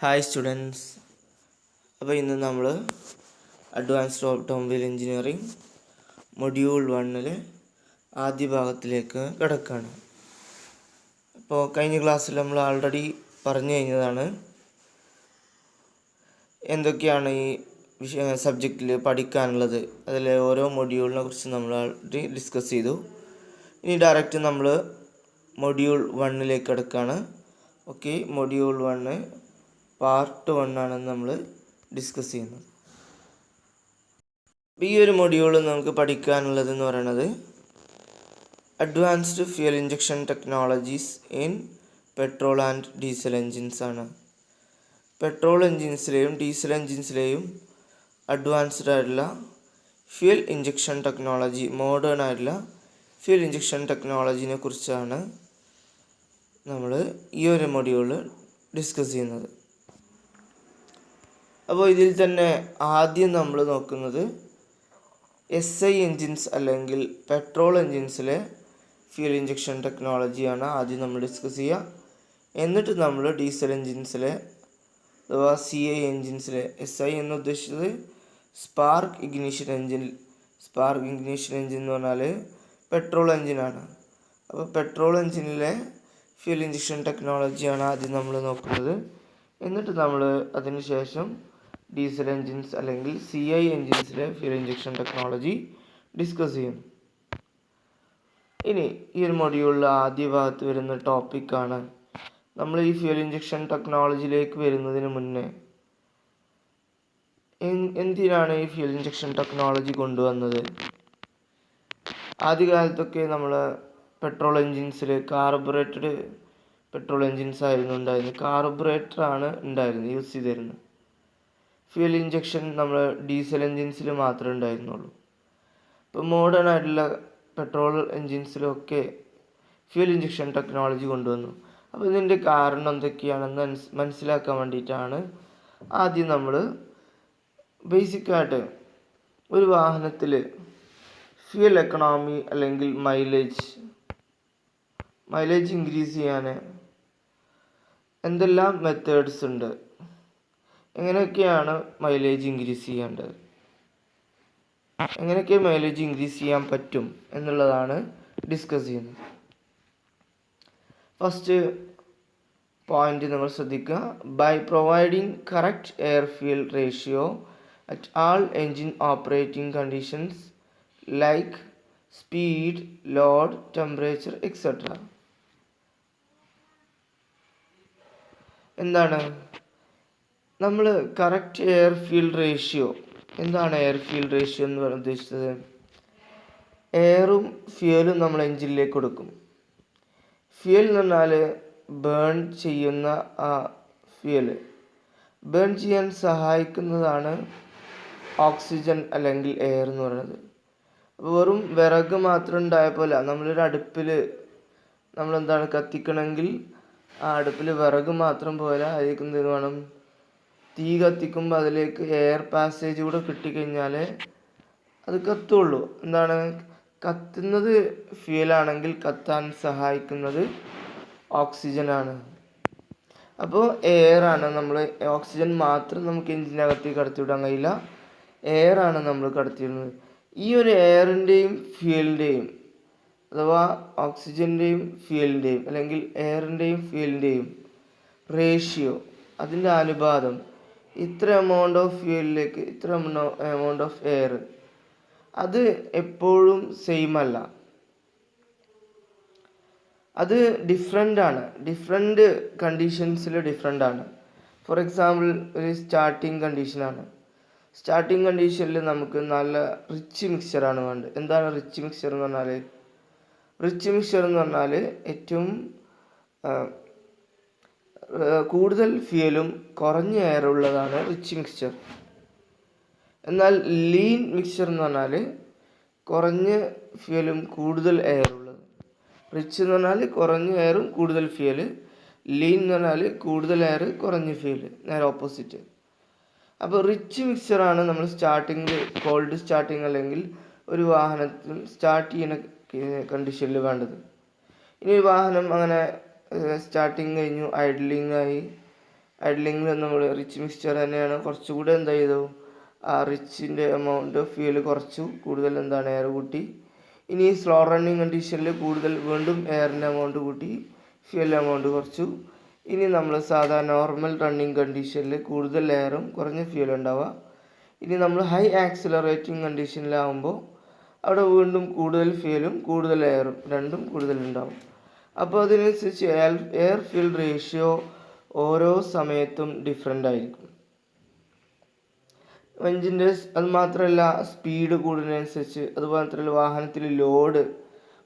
Hi students. അപ്പോൾ ഇന്ന് നമ്മൾ അഡ്വാൻസ്ഡ് ഓട്ടോമൊബൈൽ എഞ്ചിനീയറിംഗ് മൊഡ്യൂൾ 1 ആദ്യ ഭാഗത്തിലേക്ക് കിടക്കുകയാണ്. അപ്പോൾ കഴിഞ്ഞ ക്ലാസ്സിൽ നമ്മൾ ആൾറെഡി പറഞ്ഞു കഴിഞ്ഞതാണ് എന്തൊക്കെയാണ് ഈ സബ്ജക്റ്റിൽ പഠിക്കാനുള്ളത്. അതിലെ ഓരോ മൊഡ്യൂളിനെ കുറിച്ച് നമ്മൾ ആൾറെഡി ഡിസ്കസ് ചെയ്തു. ഇനി ഡയറക്റ്റ് നമ്മൾ മൊഡ്യൂൾ 1 കിടക്കുകയാണ്. ഓക്കെ, മൊഡ്യൂൾ 1 പാർട്ട് 1 ആണെന്ന് നമ്മൾ ഡിസ്കസ് ചെയ്യുന്നത്. ഈ ഒരു മൊഡ്യൂളിൽ നമുക്ക് പഠിക്കാനുള്ളതെന്ന് പറയുന്നത് advanced fuel injection technologies in petrol and diesel engines ആണ്. പെട്രോൾ എൻജിൻസിലെയും ഡീസൽ എൻജിൻസിലെയും അഡ്വാൻസ്ഡ് ആയിട്ടുള്ള ഫ്യൂൽ ഇഞ്ചക്ഷൻ ടെക്നോളജി, മോഡേൺ ആയിട്ടുള്ള ഫ്യൂൽ ഇഞ്ചക്ഷൻ ടെക്നോളജിനെ കുറിച്ചാണ് നമ്മൾ ഈ ഒരു മൊഡ്യൂളിൽ ഡിസ്കസ് ചെയ്യുന്നത്. അപ്പോൾ ഇതിൽ തന്നെ ആദ്യം നമ്മൾ നോക്കുന്നത് SI എൻജിൻസ് അല്ലെങ്കിൽ പെട്രോൾ എൻജിൻസിലെ ഫ്യൂൽ ഇഞ്ചക്ഷൻ ടെക്നോളജിയാണ് ആദ്യം നമ്മൾ ഡിസ്കസ് ചെയ്യുക. എന്നിട്ട് നമ്മൾ ഡീസൽ എൻജിൻസിലെ അഥവാ CI എൻജിൻസിലെ, SI എന്ന് ഉദ്ദേശിച്ചത് spark ignition engine. Spark ignition engine എന്ന് പറഞ്ഞാൽ പെട്രോൾ എൻജിനാണ്. അപ്പോൾ പെട്രോൾ എൻജിനിലെ ഫ്യൂൽ ഇഞ്ചക്ഷൻ ടെക്നോളജിയാണ് ആദ്യം നമ്മൾ നോക്കുന്നത്. എന്നിട്ട് നമ്മൾ അതിന് ശേഷം ഡീസൽ എൻജിൻസ് അല്ലെങ്കിൽ CI എൻജിൻസിലെ ഫ്യൂൽ ഇഞ്ചക്ഷൻ ടെക്നോളജി ഡിസ്കസ് ചെയ്യും. ഇനി ഈ ഒരു മൊഡ്യൂളിൽ ആദ്യ ഭാഗത്ത് വരുന്ന ടോപ്പിക്കാണ് നമ്മൾ ഈ ഫ്യൂൽ ഇഞ്ചക്ഷൻ ടെക്നോളജിയിലേക്ക് വരുന്നതിന് മുന്നേ എന്തിനാണ് ഈ ഫ്യൂൽ ഇഞ്ചക്ഷൻ ടെക്നോളജി കൊണ്ടുവന്നത്. ആദ്യകാലത്തൊക്കെ നമ്മൾ പെട്രോൾ എൻജിൻസിൽ കാർബറേറ്റഡ് പെട്രോൾ എൻജിൻസ് ആയിരുന്നു ഉണ്ടായിരുന്നത്. കാർബറേറ്ററാണ് ഉണ്ടായിരുന്നത്, യൂസ് ചെയ്തിരുന്നത്. ഫ്യൂൽ ഇഞ്ചക്ഷൻ നമ്മൾ ഡീസൽ എൻജിൻസിൽ മാത്രമേ ഉണ്ടായിരുന്നുള്ളൂ. ഇപ്പോൾ മോഡേൺ ആയിട്ടുള്ള പെട്രോൾ എൻജിൻസിലൊക്കെ ഫ്യൂൽ ഇഞ്ചക്ഷൻ ടെക്നോളജി കൊണ്ടുവന്നു. അപ്പോൾ ഇതിൻ്റെ കാരണം എന്തൊക്കെയാണെന്ന് മനസ്സിലാക്കാൻ വേണ്ടിയിട്ടാണ് ആദ്യം നമ്മൾ ബേസിക്കായിട്ട് ഒരു വാഹനത്തിൽ ഫ്യൂൽ എക്കണോമി അല്ലെങ്കിൽ മൈലേജ് ഇൻക്രീസ് ചെയ്യാൻ എന്തെല്ലാം മെത്തേഡ്സ് ഉണ്ട്, എങ്ങനെയൊക്കെയാണ് മൈലേജ് ഇൻക്രീസ് ചെയ്യേണ്ടത്, എങ്ങനെയൊക്കെ മൈലേജ് ഇൻക്രീസ് ചെയ്യാൻ പറ്റും എന്നുള്ളതാണ് ഡിസ്കസ് ചെയ്യുന്നത്. ഫസ്റ്റ് പോയിന്റ് നിങ്ങൾ ശ്രദ്ധിക്കുക. By providing correct air fuel ratio at all engine operating conditions like speed, load, temperature etcetera. എന്താണ് നമ്മൾ കറക്റ്റ് എയർ ഫ്യൂൽ റേഷ്യോ, എന്താണ് എയർ ഫ്യൂൽ റേഷ്യോ എന്ന് ഉദ്ദേശിച്ചത്? എയറും ഫ്യൂലും നമ്മൾ എൻജിനിലേക്ക് കൊടുക്കും. ഫ്യൂൽ എന്ന് പറഞ്ഞാൽ ബേൺ ചെയ്യുന്ന ആ ഫ്യൂൽ ബേൺ ചെയ്യാൻ സഹായിക്കുന്നതാണ് ഓക്സിജൻ അല്ലെങ്കിൽ എയർ എന്ന് പറയുന്നത്. അപ്പോൾ വെറും വിറക് മാത്രം ഉണ്ടായ പോലെ നമ്മളൊരു അടുപ്പിൽ നമ്മളെന്താണ് കത്തിക്കണമെങ്കിൽ ആ അടുപ്പിൽ വിറക് മാത്രം പോലെ അതിലേക്ക് എന്ത് വേണം, തീ കത്തിക്കുമ്പോൾ അതിലേക്ക് എയർ പാസേജ് കൂടെ കിട്ടിക്കഴിഞ്ഞാൽ അത് കത്തുള്ളൂ. എന്താണ് കത്തുന്നത്? ഫ്യൂലാണെങ്കിൽ കത്താൻ സഹായിക്കുന്നത് ഓക്സിജനാണ്. അപ്പോൾ എയറാണ്. നമ്മൾ ഓക്സിജൻ മാത്രം നമുക്ക് എഞ്ചിനകത്തേക്ക് കടത്തിവിടാൻ കഴിയില്ല, എയറാണ് നമ്മൾ കടത്തിവിടുന്നത്. ഈ ഒരു എയറിൻ്റെയും ഫ്യൂലിൻ്റെയും അഥവാ ഓക്സിജൻ്റെയും ഫ്യൂലിൻ്റെയും അല്ലെങ്കിൽ എയറിൻ്റെയും ഫ്യൂലിൻ്റെയും റേഷ്യോ, അതിൻ്റെ അനുപാതം ഇത്ര എമൗണ്ട് ഓഫ് ഫ്യൂലിലേക്ക് ഇത്ര എമൗണ്ട് ഓഫ് എയർ, അത് എപ്പോഴും സെയിം അല്ല, അത് ഡിഫറെൻ്റ് ആണ്. ഡിഫറെൻ്റ് കണ്ടീഷൻസിൽ ഡിഫറെൻ്റ് ആണ്. ഫോർ എക്സാമ്പിൾ ഒരു സ്റ്റാർട്ടിങ് കണ്ടീഷനാണ്. സ്റ്റാർട്ടിങ് കണ്ടീഷനിൽ നമുക്ക് നല്ല റിച്ച് മിക്സ്ചറാണ് വേണ്ടത്. എന്താണ് റിച്ച് മിക്സ്ചർ എന്ന് പറഞ്ഞാൽ? റിച്ച് മിക്സ്ചർ എന്ന് പറഞ്ഞാൽ ഏറ്റവും കൂടുതൽ ഫ്യൂലും കുറഞ്ഞ എയർ ഉള്ളതാണ് റിച്ച് മിക്സ്ചർ. എന്നാൽ ലീൻ മിക്സ്ചർ എന്ന് പറഞ്ഞാൽ കുറഞ്ഞ ഫ്യൂലും കൂടുതൽ എയർ ഉള്ളത്. റിച്ച് എന്ന് പറഞ്ഞാൽ കുറഞ്ഞ എയറും കൂടുതൽ ഫ്യൂല്, ലീൻ എന്ന് പറഞ്ഞാൽ കൂടുതൽ എയർ കുറഞ്ഞ ഫ്യൂല്, നേരെ ഓപ്പോസിറ്റ്. അപ്പോൾ റിച്ച് മിക്സ്ചറാണ് നമ്മൾ സ്റ്റാർട്ടിങ്ങിൽ, കോൾഡ് സ്റ്റാർട്ടിങ് അല്ലെങ്കിൽ ഒരു വാഹനത്തിൽ സ്റ്റാർട്ട് ചെയ്യുന്ന കണ്ടീഷനിൽ വേണ്ടത്. ഇനി ഒരു വാഹനം അങ്ങനെ സ്റ്റാർട്ടിങ് കഴിഞ്ഞു, ഐഡ്ലിംഗ് ആയി, ഐഡ്ലിങ്ങിൽ നമ്മൾ റിച്ച് മിക്സ്ചർ തന്നെയാണ് കുറച്ചുകൂടെ എന്ത് ചെയ്തു, ആ റിച്ചിൻ്റെ എമൗണ്ട് ഫ്യൂൽ കുറച്ചു, കൂടുതൽ എന്താണ് എയർ കൂട്ടി. ഇനി സ്ലോ റണ്ണിങ് കണ്ടീഷനിൽ കൂടുതൽ വീണ്ടും എയറിൻ്റെ എമൗണ്ട് കൂട്ടി, ഫ്യൂൽ എമൗണ്ട് കുറച്ചു. ഇനി നമ്മൾ സാധാരണ നോർമൽ റണ്ണിങ് കണ്ടീഷനിൽ കൂടുതൽ എയറും കുറഞ്ഞ ഫ്യൂൽ ഉണ്ടാവുക. ഇനി നമ്മൾ ഹൈ ആക്സിലറേറ്റിംഗ് കണ്ടീഷനിലാവുമ്പോൾ അവിടെ വീണ്ടും കൂടുതൽ ഫ്യൂലും കൂടുതൽ എയറും രണ്ടും കൂടുതലുണ്ടാവും. അപ്പോൾ അതിനനുസരിച്ച് എയർ ഫ്യൂൽ റേഷ്യോ ഓരോ സമയത്തും ഡിഫറെൻ്റ് ആയിരിക്കും. എഞ്ചിൻ്റെ അത് മാത്രമല്ല സ്പീഡ് കൂടുന്നതിനനുസരിച്ച്, അതുപോലെ മാത്രമല്ല വാഹനത്തിൽ ലോഡ്,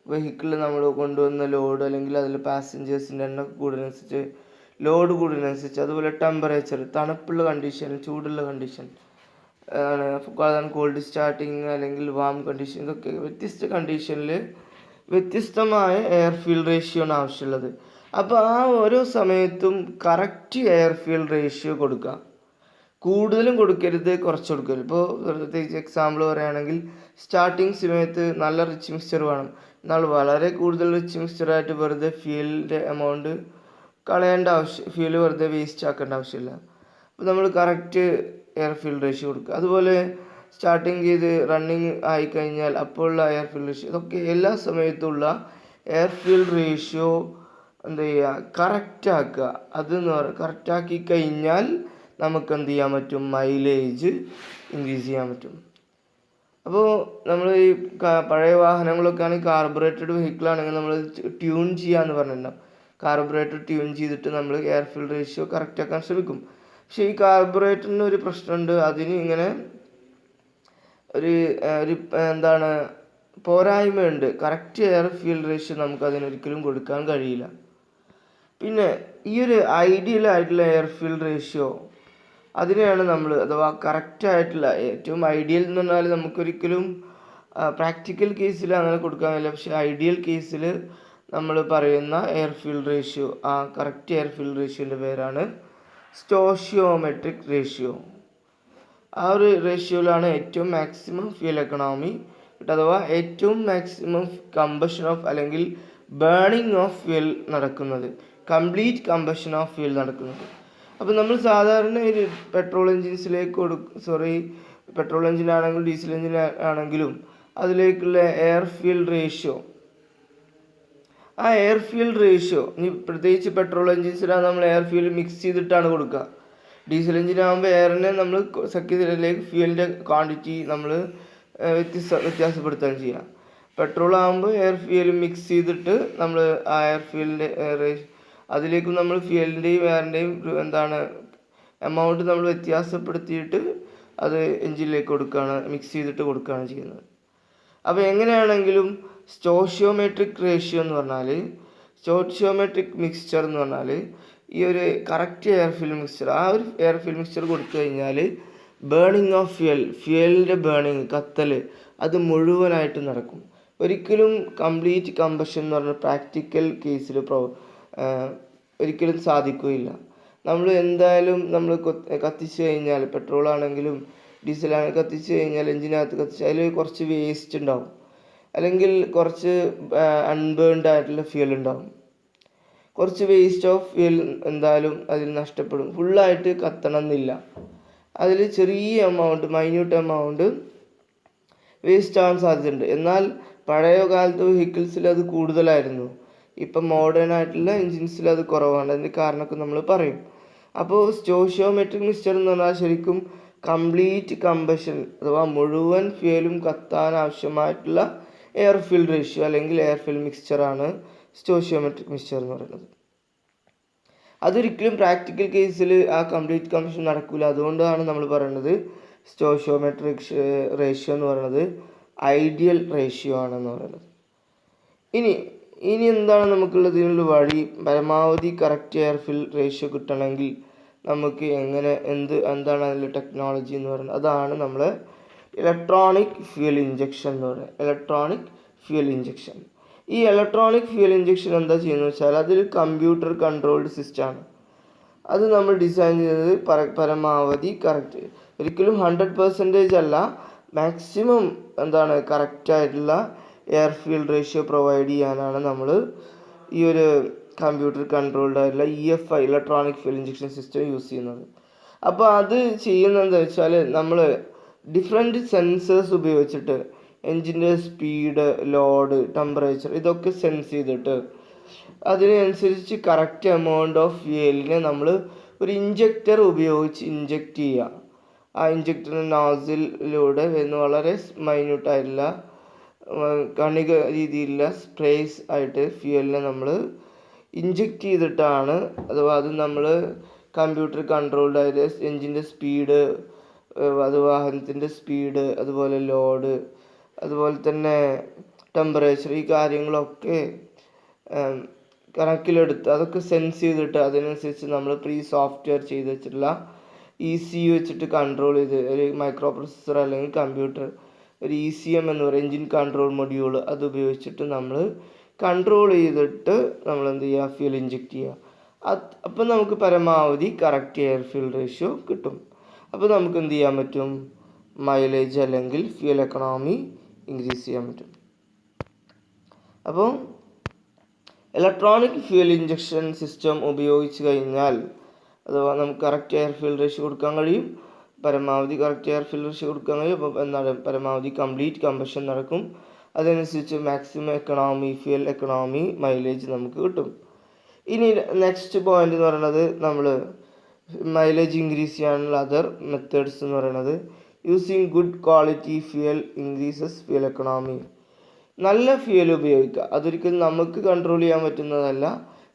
വെഹിക്കിളിൽ നമ്മൾ കൊണ്ടുവന്ന ലോഡ് അല്ലെങ്കിൽ അതിൽ പാസഞ്ചേഴ്സിൻ്റെ എണ്ണം കൂടുന്നതനുസരിച്ച്, ലോഡ് കൂടുന്നതനുസരിച്ച്, അതുപോലെ ടെമ്പറേച്ചർ, തണുപ്പുള്ള കണ്ടീഷൻ, ചൂടുള്ള കണ്ടീഷൻ ആണ് കോൾഡ് സ്റ്റാർട്ടിങ് അല്ലെങ്കിൽ വാം കണ്ടീഷൻ, ഇതൊക്കെ വ്യത്യസ്ത കണ്ടീഷനിൽ വ്യത്യസ്തമായ എയർ ഫ്യൂൽ റേഷ്യോ ആണ് ആവശ്യമുള്ളത്. അപ്പോൾ ആ ഓരോ സമയത്തും കറക്റ്റ് എയർ ഫ്യൂൽ റേഷ്യോ കൊടുക്കുക. കൂടുതലും കൊടുക്കരുത്, കുറച്ച് കൊടുക്കരുത്. ഇപ്പോൾ പ്രത്യേകിച്ച് എക്സാമ്പിൾ പറയുകയാണെങ്കിൽ സ്റ്റാർട്ടിങ് സമയത്ത് നല്ല റിച്ച് മിക്സ്ചർ വേണം, എന്നാൽ വളരെ കൂടുതൽ റിച്ച് മിക്സ്ചറായിട്ട് വെറുതെ ഫ്യൂലിൻ്റെ എമൗണ്ട് കളയേണ്ട ഫ്യൂല് വെറുതെ വേസ്റ്റ് ആക്കേണ്ട ആവശ്യമില്ല. അപ്പോൾ നമ്മൾ കറക്റ്റ് എയർ ഫ്യൂൽ റേഷ്യോ കൊടുക്കുക. അതുപോലെ സ്റ്റാർട്ടിങ് ചെയ്ത് റണ്ണിങ് ആയിക്കഴിഞ്ഞാൽ അപ്പോഴുള്ള എയർ ഫ്യൂൽ റേഷ്യോ, ഇതൊക്കെ എല്ലാ സമയത്തുള്ള എയർ ഫ്യൂൽ റേഷ്യോ എന്ത് ചെയ്യുക, കറക്റ്റാക്കുക. അതെന്ന് പറയുക കറക്റ്റാക്കി കഴിഞ്ഞാൽ നമുക്ക് എന്ത് ചെയ്യാൻ പറ്റും, മൈലേജ് ഇൻക്രീസ് ചെയ്യാൻ പറ്റും. അപ്പോൾ നമ്മൾ ഈ പഴയ വാഹനങ്ങളൊക്കെ ആണെങ്കിൽ കാർബറേറ്റഡ് വെഹിക്കിളാണെങ്കിൽ നമ്മൾ ട്യൂൺ ചെയ്യാന്ന് പറഞ്ഞിട്ടുണ്ടാവും. കാർബറേറ്റർ ട്യൂൺ ചെയ്തിട്ട് നമ്മൾ എയർ ഫ്യൂൽ റേഷ്യോ കറക്റ്റ് ആക്കാൻ ശ്രമിക്കും. പക്ഷേ ഈ കാർബറേറ്ററിന് ഒരു പ്രശ്നമുണ്ട്, അതിന് ഇങ്ങനെ ഒരു എന്താണ് പോരായ്മയുണ്ട്. കറക്റ്റ് എയർ ഫ്യൂൽ റേഷ്യോ നമുക്ക് അതിനൊരിക്കലും കൊടുക്കാൻ കഴിയില്ല. പിന്നെ ഈ ഒരു ഐഡിയൽ ആയിട്ടുള്ള എയർ ഫ്യൂൽ റേഷ്യോ അതിനെയാണ് നമ്മൾ, അഥവാ കറക്റ്റായിട്ടുള്ള ഏറ്റവും ഐഡിയൽ എന്ന് പറഞ്ഞാൽ നമുക്കൊരിക്കലും പ്രാക്ടിക്കൽ കേസിൽ അങ്ങനെ കൊടുക്കാൻ കഴിയില്ല. പക്ഷേ ഐഡിയൽ കേസിൽ നമ്മൾ പറയുന്ന എയർ ഫ്യൂൽ റേഷ്യോ, ആ കറക്റ്റ് എയർ ഫ്യൂൽ റേഷ്യോൻ്റെ പേരാണ് സ്റ്റോഷിയോമെട്രിക് റേഷ്യോ. ആ ഒരു റേഷ്യോയിലാണ് ഏറ്റവും മാക്സിമം ഫ്യൂൽ എക്കണോമി അഥവാ ഏറ്റവും മാക്സിമം കമ്പഷൻ ഓഫ് അല്ലെങ്കിൽ ബേണിംഗ് ഓഫ് ഫ്യൂൽ നടക്കുന്നത്, കംപ്ലീറ്റ് കമ്പഷൻ ഓഫ് ഫ്യൂൽ നടക്കുന്നത്. അപ്പോൾ നമ്മൾ സാധാരണ ഒരു പെട്രോൾ എൻജിൻസിലേക്ക് പെട്രോൾ എൻജിനാണെങ്കിലും ഡീസൽ എൻജിൻ ആണെങ്കിലും അതിലേക്കുള്ള എയർ ഫ്യൂൽ റേഷ്യോ, ആ എയർ ഫ്യൂൽ റേഷ്യോ ഇനി പ്രത്യേകിച്ച് പെട്രോൾ എൻജിൻസിലാണ് നമ്മൾ എയർ ഫ്യൂൽ മിക്സ് ചെയ്തിട്ടാണ് കൊടുക്കുക. ഡീസൽ എൻജിനാകുമ്പോൾ എയറിനെ നമ്മൾ സെക്യൂരിലേക്ക് ഫ്യൂലിൻ്റെ ക്വാണ്ടിറ്റി നമ്മൾ വ്യത്യാസപ്പെടുത്തുകയാണ് ചെയ്യുക. പെട്രോൾ ആകുമ്പോൾ എയർ ഫ്യൂൽ മിക്സ് ചെയ്തിട്ട് നമ്മൾ ആ എയർ ഫ്യൂലിൻ്റെ അതിലേക്കും നമ്മൾ ഫ്യൂലിൻ്റെയും എയറിൻ്റെയും എന്താണ് എമൗണ്ട് നമ്മൾ വ്യത്യാസപ്പെടുത്തിയിട്ട് അത് എൻജിനിലേക്ക് കൊടുക്കുകയാണ്, മിക്സ് ചെയ്തിട്ട് കൊടുക്കുകയാണ് ചെയ്യുന്നത്. അപ്പോൾ എങ്ങനെയാണെങ്കിലും സ്റ്റോഷിയോമെട്രിക് റേഷ്യോ എന്ന് പറഞ്ഞാൽ, സ്റ്റോഷിയോമെട്രിക് മിക്സ്ചർ എന്ന് പറഞ്ഞാൽ ഈ ഒരു കറക്റ്റ് എയർ ഫ്യൂൽ മിക്സ്ചർ, ആ ഒരു എയർ ഫ്യൂൽ മിക്സ്ചർ കൊടുത്തു കഴിഞ്ഞാൽ ബേണിംഗ് ഓഫ് ഫ്യൂലിൻ്റെ ബേണിങ്, കത്തൽ, അത് മുഴുവനായിട്ട് നടക്കും. ഒരിക്കലും കംപ്ലീറ്റ് കമ്പഷൻ എന്ന് പറഞ്ഞാൽ പ്രാക്ടിക്കൽ കേസിൽ ഒരിക്കലും സാധിക്കുകയില്ല. നമ്മൾ എന്തായാലും നമ്മൾ കത്തിച്ച് കഴിഞ്ഞാൽ, പെട്രോൾ ആണെങ്കിലും ഡീസൽ ആണെങ്കിലും കത്തിച്ച് കഴിഞ്ഞാൽ എഞ്ചിനകത്ത് കത്തിച്ച് അതിൽ കുറച്ച് വേസ്റ്റ് ഉണ്ടാവും, അല്ലെങ്കിൽ കുറച്ച് അൺബേൺഡ് ആയിട്ടുള്ള ഫ്യൂൽ ഉണ്ടാവും. കുറച്ച് വേസ്റ്റ് ഓഫ് ഫ്യൂൽ എന്തായാലും അതിൽ നഷ്ടപ്പെടും. ഫുള്ളായിട്ട് കത്തണം എന്നില്ല, അതിൽ ചെറിയ എമൗണ്ട്, മൈന്യൂട്ട് എമൗണ്ട് വേസ്റ്റ് ആവാൻ സാധ്യതയുണ്ട്. എന്നാൽ പഴയ കാലത്ത് വെഹിക്കിൾസിൽ അത് കൂടുതലായിരുന്നു. ഇപ്പം മോഡേൺ ആയിട്ടുള്ള എൻജിൻസിൽ അത് കുറവാണ്. അതിൻ്റെ കാരണമൊക്കെ നമ്മൾ പറയും. അപ്പോൾ സ്റ്റോഷിയോമെട്രിക് മിക്സ്ചർ എന്ന് പറഞ്ഞാൽ ശരിക്കും കംപ്ലീറ്റ് കമ്പഷൻ അഥവാ മുഴുവൻ ഫ്യൂലും കത്താൻ ആവശ്യമായിട്ടുള്ള എയർ ഫ്യൂൽ റേഷ്യോ അല്ലെങ്കിൽ എയർ ഫ്യൂൽ മിക്സ്ചറാണ് സ്റ്റോഷിയോമെട്രിക് മിക്സ്ചർ എന്ന് പറയുന്നത്. അതൊരിക്കലും പ്രാക്ടിക്കൽ കേസിൽ ആ കംപ്ലീറ്റ് കമ്പഷൻ നടക്കില്ല. അതുകൊണ്ടാണ് നമ്മൾ പറയുന്നത് സ്റ്റോഷിയോമെട്രിക് റേഷ്യോ എന്ന് പറയുന്നത് ഐഡിയൽ റേഷ്യോ ആണെന്ന് പറയുന്നത്. ഇനി എന്താണ് നമുക്കുള്ളത് ഇതിനുള്ള വഴി? പരമാവധി കറക്റ്റ് എയർ ഫ്യൂൽ റേഷ്യോ കിട്ടണമെങ്കിൽ നമുക്ക് എന്താണ് അതിൻ്റെ ടെക്നോളജി എന്ന് പറയുന്നത്? അതാണ് നമ്മൾ ഇലക്ട്രോണിക് ഫ്യൂൽ ഇഞ്ചക്ഷൻ എന്ന് പറയുന്നത്. Electronic fuel injection. ഈ ഇലക്ട്രോണിക് ഫ്യൂൽ ഇഞ്ചക്ഷൻ എന്താ ചെയ്യുന്നത് വെച്ചാൽ അതൊരു കമ്പ്യൂട്ടർ കൺട്രോൾഡ് സിസ്റ്റമാണ്. അത് നമ്മൾ ഡിസൈൻ ചെയ്തത് പരമാവധി കറക്റ്റ്, ഒരിക്കലും 100% അല്ല, മാക്സിമം കറക്റ്റായിട്ടുള്ള എയർ ഫ്യൂൽ റേഷ്യോ പ്രൊവൈഡ് ചെയ്യാനാണ് നമ്മൾ ഈ ഒരു കമ്പ്യൂട്ടർ കൺട്രോൾഡ് ആയിട്ടുള്ള EFI electronic fuel injection system use ചെയ്യുന്നത്. അപ്പോൾ അത് ചെയ്യുന്നത് എന്താ വെച്ചാൽ നമ്മൾ ഡിഫറെൻറ്റ് സെൻസേഴ്സ് ഉപയോഗിച്ചിട്ട് എൻജിൻ്റെ സ്പീഡ്, ലോഡ്, ടെമ്പറേച്ചർ ഇതൊക്കെ സെൻസ് ചെയ്തിട്ട് അതിനനുസരിച്ച് കറക്റ്റ് എമൗണ്ട് ഓഫ് ഫ്യൂവലിനെ നമ്മൾ ഒരു ഇഞ്ചക്ടർ ഉപയോഗിച്ച് ഇഞ്ചക്റ്റ് ചെയ്യുക. ആ ഇഞ്ചക്ടറിൻ്റെ നോസിലൂടെ വരുന്ന വളരെ മൈന്യൂട്ടായിട്ടുള്ള കണിക രീതിയിലുള്ള സ്പ്രേസ് ആയിട്ട് ഫ്യൂവലിനെ നമ്മൾ ഇഞ്ചക്റ്റ് ചെയ്തിട്ടാണ്, അഥവാ അത് നമ്മൾ കമ്പ്യൂട്ടർ കൺട്രോൾഡ് ആയിട്ട് എൻജിൻ്റെ സ്പീഡ്, അത് വാഹനത്തിൻ്റെ സ്പീഡ്, അതുപോലെ ലോഡ്, അതുപോലെ തന്നെ ടെമ്പറേച്ചർ, ഈ കാര്യങ്ങളൊക്കെ കണക്കിലെടുത്ത് അതൊക്കെ സെൻസ് ചെയ്തിട്ട് അതിനനുസരിച്ച് നമ്മൾ സോഫ്റ്റ്വെയർ ചെയ്ത് വെച്ചിട്ടുള്ള ECU വെച്ചിട്ട് കൺട്രോൾ ചെയ്ത്, ഒരു മൈക്രോ പ്രൊസസ്സർ അല്ലെങ്കിൽ കമ്പ്യൂട്ടർ, ഒരു ECM എന്ന് പറയുക എൻജിൻ കൺട്രോൾ മൊഡ്യൂൾ, അത് ഉപയോഗിച്ചിട്ട് നമ്മൾ കൺട്രോൾ ചെയ്തിട്ട് നമ്മൾ എന്ത് ചെയ്യുക, ഫ്യൂൽ ഇഞ്ചക്റ്റ് ചെയ്യുക. അപ്പം നമുക്ക് പരമാവധി കറക്റ്റ് എയർ ഫ്യൂൽ റേഷ്യോ കിട്ടും. അപ്പോൾ നമുക്ക് എന്ത് ചെയ്യാൻ പറ്റും, മൈലേജ് അല്ലെങ്കിൽ ഫ്യൂൽ എക്കണോമി ഇൻക്രീസ് ചെയ്യാൻ പറ്റും. അപ്പോൾ ഇലക്ട്രോണിക് ഫ്യൂൽ ഇഞ്ചക്ഷൻ സിസ്റ്റം ഉപയോഗിച്ച് കഴിഞ്ഞാൽ അഥവാ നമുക്ക് കറക്റ്റ് എയർ ഫ്യൂൽ റേഷ്യോ കൊടുക്കാൻ കഴിയും, പരമാവധി കറക്റ്റ് എയർ ഫ്യൂൽ റേഷ്യോ കൊടുക്കാൻ കഴിയും. അപ്പോൾ എന്താണ്, പരമാവധി കംപ്ലീറ്റ് കമ്പഷൻ നടക്കും. അതനുസരിച്ച് maximum economy, fuel economy, mileage നമുക്ക് കിട്ടും. ഇനി നെക്സ്റ്റ് പോയിന്റ് എന്ന് പറയുന്നത്, നമ്മൾ മൈലേജ് ഇൻക്രീസ് ചെയ്യാനുള്ള അതർ മെത്തേഡ്സ് എന്ന് പറയുന്നത് using good quality fuel increases fuel economy. നല്ല ഫ്യൂൽ ഉപയോഗിക്കുക, അതൊരിക്കലും നമുക്ക് കൺട്രോൾ ചെയ്യാൻ പറ്റുന്നതല്ല,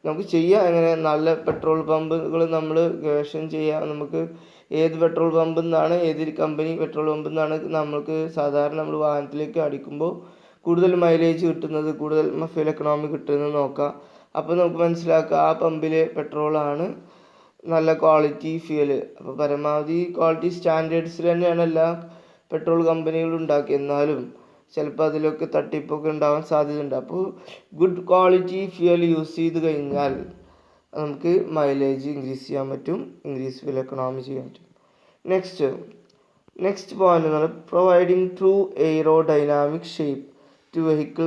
നമുക്ക് ചെയ്യാം. എങ്ങനെ, നല്ല പെട്രോൾ പമ്പുകൾ നമ്മൾ ഗവേഷണം ചെയ്യാം. നമുക്ക് ഏത് പെട്രോൾ പമ്പിൽ നിന്നാണ്, ഏത് കമ്പനി പെട്രോൾ പമ്പിൽ നിന്നാണ് നമുക്ക് സാധാരണ നമ്മൾ വാഹനത്തിലേക്ക് അടിക്കുമ്പോൾ കൂടുതൽ മൈലേജ് കിട്ടുന്നത്, കൂടുതൽ ഫ്യൂൽ എക്കണോമി കിട്ടുന്നത് നോക്കാം. അപ്പോൾ നമുക്ക് മനസ്സിലാക്കാം ആ പമ്പിലെ പെട്രോളാണ് നല്ല ക്വാളിറ്റി ഫ്യൂല്. അപ്പോൾ പരമാവധി ക്വാളിറ്റി സ്റ്റാൻഡേർഡ്സിൽ തന്നെയാണ് എല്ലാ പെട്രോൾ കമ്പനികളും ഉണ്ടാക്കി, എന്നാലും ചിലപ്പോൾ അതിലൊക്കെ തട്ടിപ്പൊക്കെ ഉണ്ടാവാൻ സാധ്യതയുണ്ട്. അപ്പോൾ ഗുഡ് ക്വാളിറ്റി ഫ്യൂൽ യൂസ് ചെയ്ത് കഴിഞ്ഞാൽ നമുക്ക് മൈലേജ് ഇൻക്രീസ് ചെയ്യാൻ പറ്റും, ഇൻക്രീസ് ഫ്യൂൽ എക്കണോമി ചെയ്യാൻ പറ്റും. നെക്സ്റ്റ് പോയിന്റ് എന്ന് പറയുന്നത് providing true aerodynamic shape to vehicle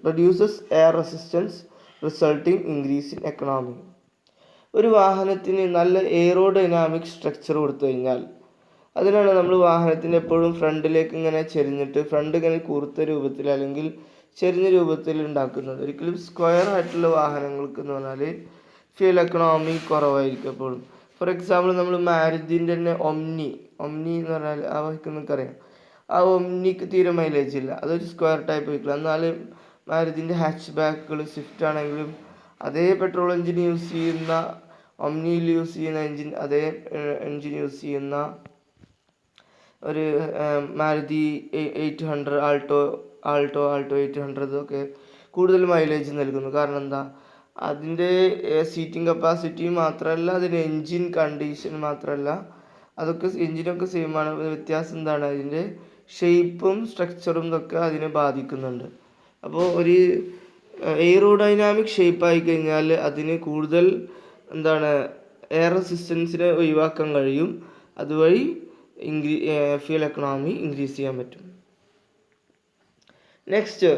reduces air resistance resulting increase in economy. ഒരു വാഹനത്തിന് നല്ല എയ്റോഡൈനാമിക് സ്ട്രക്ചർ കൊടുത്തു കഴിഞ്ഞാൽ, അതിനാണ് നമ്മൾ വാഹനത്തിന് എപ്പോഴും ഫ്രണ്ടിലേക്ക് ഇങ്ങനെ ചെരിഞ്ഞിട്ട്, ഫ്രണ്ട് ഇങ്ങനെ കൂർത്ത രൂപത്തിൽ അല്ലെങ്കിൽ ചെരിഞ്ഞ രൂപത്തിൽ ഉണ്ടാക്കുന്നത്. ഒരിക്കലും സ്ക്വയർ ആയിട്ടുള്ള വാഹനങ്ങൾക്ക് എന്ന് പറഞ്ഞാൽ ഫ്യൂൽ എക്കണോമി കുറവായിരിക്കും എപ്പോഴും. ഫോർ എക്സാമ്പിൾ നമ്മൾ മാരുതിൻ്റെ തന്നെ ഒമ്നി എന്ന് പറഞ്ഞാൽ ആ വെഹിക്കിൾ നിങ്ങൾക്കറിയാം. ആ ഒമ്നിക്ക് തീരെ മൈലേജ് ഇല്ല, അതൊരു സ്ക്വയർ ടൈപ്പ് വെഹിക്കിൾ. എന്നാൽ മാരുതിൻ്റെ ഹാച്ച് ബാക്കുകൾ, സ്വിഫ്റ്റ് ആണെങ്കിലും അതേ പെട്രോൾ എഞ്ചിൻ യൂസ് ചെയ്യുന്ന, ഒമ്നിയിൽ യൂസ് ചെയ്യുന്ന എഞ്ചിൻ, അതേ എഞ്ചിൻ യൂസ് ചെയ്യുന്ന ഒരു മാരുതി 800, ആൾട്ടോ 800 ഒക്കെ കൂടുതൽ മൈലേജ് നൽകുന്നു. കാരണം എന്താ, അതിൻ്റെ സീറ്റിംഗ് കപ്പാസിറ്റി മാത്രമല്ല, അതിൻ്റെ എൻജിൻ കണ്ടീഷൻ മാത്രമല്ല, അതൊക്കെ എൻജിനൊക്കെ സെയിം ആണ്. വ്യത്യാസം എന്താണ്, അതിൻ്റെ ഷേപ്പും സ്ട്രക്ചറും ഇതൊക്കെ അതിനെ ബാധിക്കുന്നുണ്ട്. അപ്പോൾ ഒരു എയ്റോഡൈനാമിക് ഷേപ്പ് ആയി കഴിഞ്ഞാൽ അതിന് കൂടുതൽ എന്താണ്, എയർ റെസിസ്റ്റൻസിനെ ഒഴിവാക്കാൻ കഴിയും. അതുവഴി ഫ്യൂൽ എക്കണോമി ഇൻക്രീസ് ചെയ്യാൻ പറ്റും. നെക്സ്റ്റ്,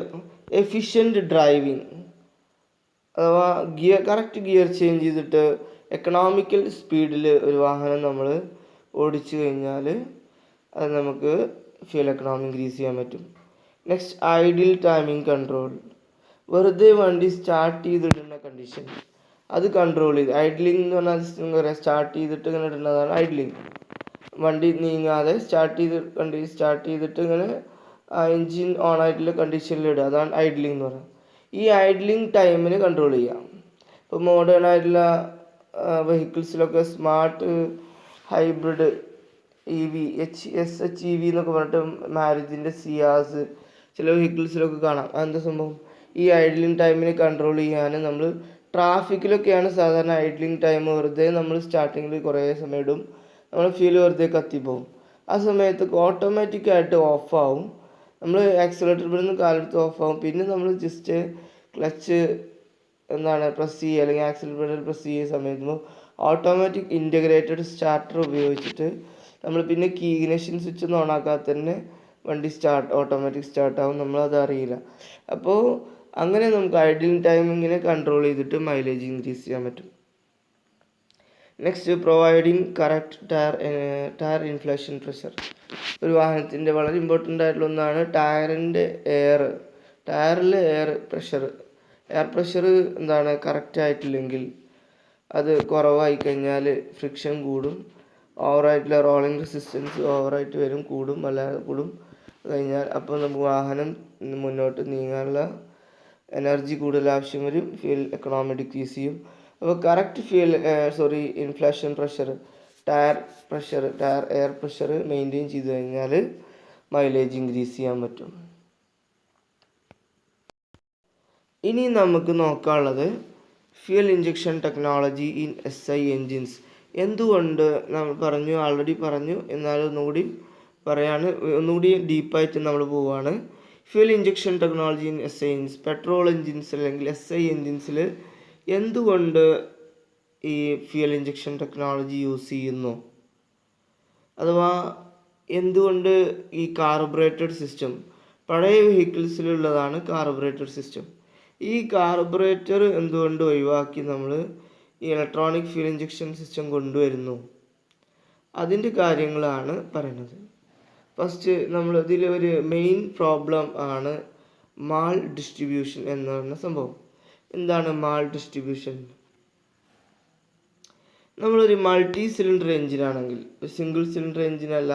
എഫിഷ്യൻറ്റ് ഡ്രൈവിംഗ്, അഥവാ കറക്റ്റ് ഗിയർ ചേഞ്ച് ചെയ്തിട്ട് എക്കണോമിക്കൽ സ്പീഡിൽ ഒരു വാഹനം നമ്മൾ ഓടിച്ചു കഴിഞ്ഞാൽ അത് നമുക്ക് ഫ്യൂൽ എക്കണോമി ഇൻക്രീസ് ചെയ്യാൻ പറ്റും. നെക്സ്റ്റ്, ഐഡിൽ ടൈമിംഗ് കൺട്രോൾ, വെറുതെ വണ്ടി സ്റ്റാർട്ട് ചെയ്തിടുന്ന കണ്ടീഷൻ അത് കൺട്രോൾ ചെയ്ത്, ഐഡ്ലിംഗ് എന്ന് പറഞ്ഞാൽ സ്റ്റാർട്ട് ചെയ്തിട്ട് ഇങ്ങനെ ഇടുന്നതാണ് ഐഡ്ലിംഗ്. വണ്ടി നീങ്ങാതെ സ്റ്റാർട്ട് ചെയ്തിട്ട് ഇങ്ങനെ എൻജിൻ ഓൺ ആയിട്ടുള്ള കണ്ടീഷനിൽ ഇടുക, അതാണ് ഐഡ്ലിംഗ് എന്ന് പറയുന്നത്. ഈ ഐഡ്ലിംഗ് ടൈമിന് കൺട്രോൾ ചെയ്യാം. ഇപ്പോൾ മോഡേൺ ആയിട്ടുള്ള വെഹിക്കിൾസിലൊക്കെ സ്മാർട്ട് ഹൈബ്രിഡ് EV SHEV എന്നൊക്കെ പറഞ്ഞിട്ട് മാരുതിൻ്റെ സിയാസ് ചില വെഹിക്കിൾസിലൊക്കെ കാണാം. അതെന്താ സംഭവം, ഈ ഐഡ്ലിംഗ് ടൈമിന് കൺട്രോൾ ചെയ്യാൻ നമ്മൾ ട്രാഫിക്കിലൊക്കെയാണ് സാധാരണ ഐഡ്ലിംഗ് ടൈം. വെറുതെ നമ്മൾ സ്റ്റാർട്ടിങ്ങിൽ കുറേ സമയം ഇടും, നമ്മൾ ഫ്യൂൽ വെറുതെ കത്തിപ്പോവും. ആ സമയത്ത് ഓട്ടോമാറ്റിക്കായിട്ട് ഓഫാവും. നമ്മൾ ആക്സിലേറ്റർ നിന്ന് കാലെടുത്ത് ഓഫാവും. പിന്നെ നമ്മൾ ജസ്റ്റ് ക്ലച്ച് പ്രസ് ചെയ്യുക അല്ലെങ്കിൽ ആക്സിലേറ്റർ പ്രസ് ചെയ്യുന്ന സമയത്ത് ഓട്ടോമാറ്റിക് ഇൻ്റഗ്രേറ്റഡ് സ്റ്റാർട്ടർ ഉപയോഗിച്ചിട്ട് നമ്മൾ പിന്നെ ഇഗ്നിഷൻ സ്വിച്ച് ഒന്നും ഓണാക്കാതെ തന്നെ വണ്ടി ഓട്ടോമാറ്റിക് സ്റ്റാർട്ടാവും, നമ്മളത് അറിയില്ല. അപ്പോൾ അങ്ങനെ നമുക്ക് ഐഡിൽ ടൈമിങ്ങിനെ കൺട്രോൾ ചെയ്തിട്ട് മൈലേജ് ഇൻക്രീസ് ചെയ്യാൻ പറ്റും. Next, providing correct tyre inflation pressure. ഒരു വാഹനത്തിൻ്റെ വളരെ ഇമ്പോർട്ടൻ്റ് ആയിട്ടുള്ള ഒന്നാണ് ടയറിലെ എയർ പ്രഷർ എന്താണ് കറക്റ്റ് ആയിട്ടില്ലെങ്കിൽ അത് കുറവായി കഴിഞ്ഞാൽ ഫ്രിക്ഷൻ കൂടും, ഓവറായിട്ടുള്ള റോളിംഗ് റെസിസ്റ്റൻസ് ഓവറായിട്ട് വരും, കൂടും കഴിഞ്ഞാൽ അപ്പോൾ നമുക്ക് വാഹനം മുന്നോട്ട് നീങ്ങാനുള്ള എനർജി കൂടുതൽ ആവശ്യം വരും, ഫ്യൂൽ എക്കണോമി ഡിക്രീസ് ചെയ്യും. അപ്പോൾ correct inflation pressure, tyre air pressure maintain ചെയ്ത് കഴിഞ്ഞാൽ മൈലേജ് ഇൻക്രീസ് ചെയ്യാൻ പറ്റും. ഇനി നമുക്ക് നോക്കാനുള്ളത് fuel injection technology in SI engines. എന്തുകൊണ്ട് നമ്മൾ ആൾറെഡി പറഞ്ഞു, എന്നാലും ഒന്നുകൂടി ഡീപ്പായിട്ട് നമ്മൾ പോവുകയാണ്. Fuel injection technology in SI engines, petrol engines അല്ലെങ്കിൽ SI എൻജിൻസിൽ എന്തുകൊണ്ട് ഈ ഫ്യൂൽ ഇഞ്ചക്ഷൻ ടെക്നോളജി യൂസ് ചെയ്യുന്നു, അഥവാ എന്തുകൊണ്ട് ഈ കാർബറേറ്റഡ് സിസ്റ്റം, പഴയ വെഹിക്കിൾസിലുള്ളതാണ് കാർബറേറ്റഡ് സിസ്റ്റം, ഈ കാർബറേറ്റർ എന്തുകൊണ്ട് ഒഴിവാക്കി നമ്മൾ ഈ ഇലക്ട്രോണിക് ഫ്യൂൽ ഇഞ്ചക്ഷൻ സിസ്റ്റം കൊണ്ടുവരുന്നു, അതിൻ്റെ കാര്യങ്ങളാണ് പറയുന്നത്. ഫസ്റ്റ് നമ്മൾ ഇതിൽ ഒരു മെയിൻ പ്രോബ്ലം ആണ് മാൾ ഡിസ്ട്രിബ്യൂഷൻ എന്ന് പറയുന്ന സംഭവം. എന്താണ് മാൾ ഡിസ്ട്രിബ്യൂഷൻ? നമ്മളൊരു മൾട്ടി സിലിണ്ടർ എഞ്ചിനാണെങ്കിൽ, സിംഗിൾ സിലിണ്ടർ എഞ്ചിനല്ല,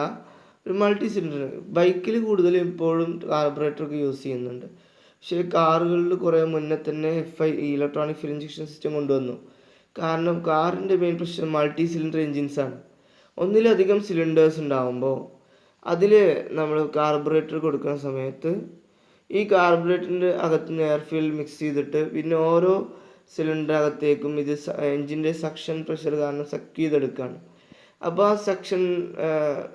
ഒരു മൾട്ടി സിലിണ്ടർ ബൈക്കിൽ കൂടുതൽ ഇപ്പോഴും കാർബറേറ്ററൊക്കെ യൂസ് ചെയ്യുന്നുണ്ട്. പക്ഷേ കാറുകളിൽ കുറേ മുന്നേ തന്നെ ഇലക്ട്രോണിക് ഫ്യൂൽ ഇഞ്ചക്ഷൻ സിസ്റ്റം കൊണ്ടുവന്നു. കാരണം കാറിൻ്റെ മെയിൻ പ്രശ്നം മൾട്ടി സിലിണ്ടർ എഞ്ചിൻസാണ്. ഒന്നിലധികം സിലിണ്ടേഴ്സ് ഉണ്ടാകുമ്പോൾ അതിൽ നമ്മൾ കാർബറേറ്റർ കൊടുക്കുന്ന സമയത്ത് ഈ കാർബറേറ്ററിൻ്റെ അകത്തുനിന്ന് എയർ ഫ്യൂൽ മിക്സ് ചെയ്തിട്ട് പിന്നെ ഓരോ സിലിണ്ടർ അകത്തേക്കും ഇത് എഞ്ചിൻ്റെ സക്ഷൻ പ്രഷർ കാരണം സക്ക് ചെയ്തെടുക്കുകയാണ്. അപ്പോൾ ആ സക്ഷൻ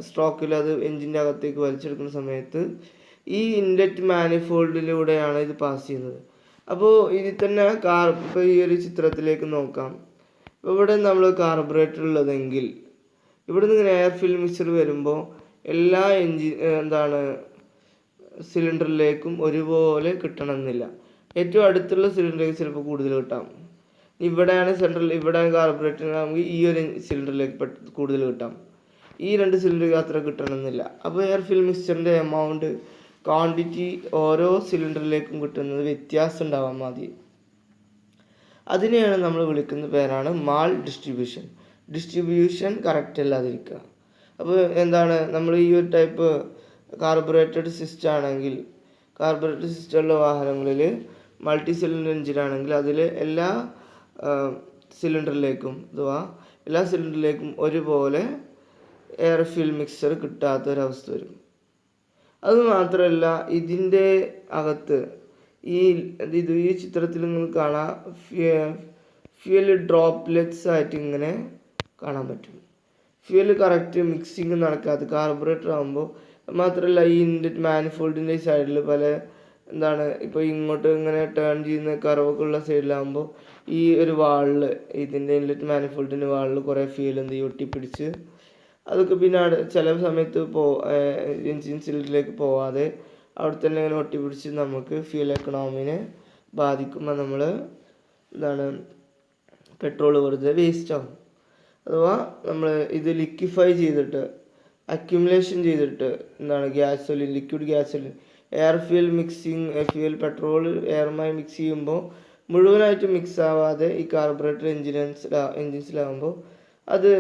സ്ട്രോക്കിൽ അത് എഞ്ചിൻ്റെ അകത്തേക്ക് വലിച്ചെടുക്കുന്ന സമയത്ത് ഈ ഇൻലെറ്റ് മാനിഫോൾഡിലൂടെയാണ് ഇത് പാസ് ചെയ്യുന്നത്. അപ്പോൾ ഇതിൽ തന്നെ ഇപ്പോൾ ഈ ഒരു ചിത്രത്തിലേക്ക് നോക്കാം. ഇവിടെ നമ്മൾ കാർബറേറ്റർ ഉള്ളതെങ്കിൽ ഇവിടെ നിന്ന് ഇങ്ങനെ എയർ ഫ്യൂൽ മിക്സർ വരുമ്പോൾ എല്ലാ സിലിണ്ടറിലേക്കും ഒരുപോലെ കിട്ടണമെന്നില്ല. ഏറ്റവും അടുത്തുള്ള സിലിണ്ടറിലേക്ക് ചിലപ്പോൾ കൂടുതൽ കിട്ടാം. ഇവിടെയാണ് കാർബറേറ്റർ, നമുക്ക് ഈ ഒരു സിലിണ്ടറിലേക്ക് കൂടുതൽ കിട്ടാം. ഈ രണ്ട് സിലിണ്ടറിലേക്ക് അത്ര കിട്ടണമെന്നില്ല. അപ്പോൾ എയർ ഫ്യൂൽ മിക്സ്ചറിൻ്റെ ക്വാണ്ടിറ്റി ഓരോ സിലിണ്ടറിലേക്കും കിട്ടുന്നത് വ്യത്യാസം ഉണ്ടാവാൻ മതി. അതിനെയാണ് നമ്മൾ വിളിക്കുന്ന പേരാണ് മാൾ ഡിസ്ട്രിബ്യൂഷൻ കറക്റ്റ് അല്ലാതിരിക്കുക. അപ്പോൾ നമ്മൾ ഈ ഒരു ടൈപ്പ് കാർബറേറ്റഡ് സിസ്റ്റം ആണെങ്കിൽ, കാർബറേറ്റഡ് സിസ്റ്റമുള്ള വാഹനങ്ങളിൽ മൾട്ടി സിലിണ്ടർ എഞ്ചിനാണെങ്കിൽ അതിൽ എല്ലാ സിലിണ്ടറിലേക്കും ഒരുപോലെ എയർ ഫ്യൂൽ മിക്സർ കിട്ടാത്തൊരവസ്ഥ വരും. അതുമാത്രമല്ല, ഇതിൻ്റെ അകത്ത് ഈ ചിത്രത്തിൽ നിങ്ങൾക്ക് കാണാം, ഫ്യൂൽ ഡ്രോപ്ലെറ്റ്സ് ആയിട്ട് ഇങ്ങനെ കാണാൻ പറ്റും. ഫ്യൂൽ കറക്റ്റ് മിക്സിങ് നടക്കാത്ത കാർബറേറ്റർ ആകുമ്പോൾ, മാത്രമല്ല ഈ ഇൻലെറ്റ് മാനിഫോൾഡിൻ്റെ സൈഡിൽ ഇപ്പോൾ ഇങ്ങോട്ട് ഇങ്ങനെ ടേൺ ചെയ്യുന്ന കർവൊക്കെ ഉള്ള സൈഡിലാകുമ്പോൾ ഈ ഒരു ഇതിൻ്റെ ഇൻലെറ്റ് മാനിഫോൾഡിൻ്റെ വാളിൽ കുറേ ഫ്യൂൽ ഒട്ടിപ്പിടിച്ച് അതൊക്കെ പിന്നെ ചില സമയത്ത് എൻജിൻ സിലിണ്ടറിലേക്ക് പോവാതെ അവിടെ തന്നെ ഇങ്ങനെ ഒട്ടിപ്പിടിച്ച് നമുക്ക് ഫ്യൂൽ എക്കണോമിനെ ബാധിക്കുമ്പോൾ നമ്മൾ പെട്രോൾ വെറുതെ വേസ്റ്റ് ആവും. അഥവാ നമ്മൾ ഇത് ലിക്വിഫൈ ചെയ്തിട്ട് അക്യുമുലേഷൻ ചെയ്തിട്ട് liquid gasoline air fuel petrol എയറുമായി മിക്സ് ചെയ്യുമ്പോൾ മുഴുവനായിട്ട് മിക്സ് ആവാതെ ഈ കാർബറേറ്റർ എൻജിൻസിലാകുമ്പോൾ അത്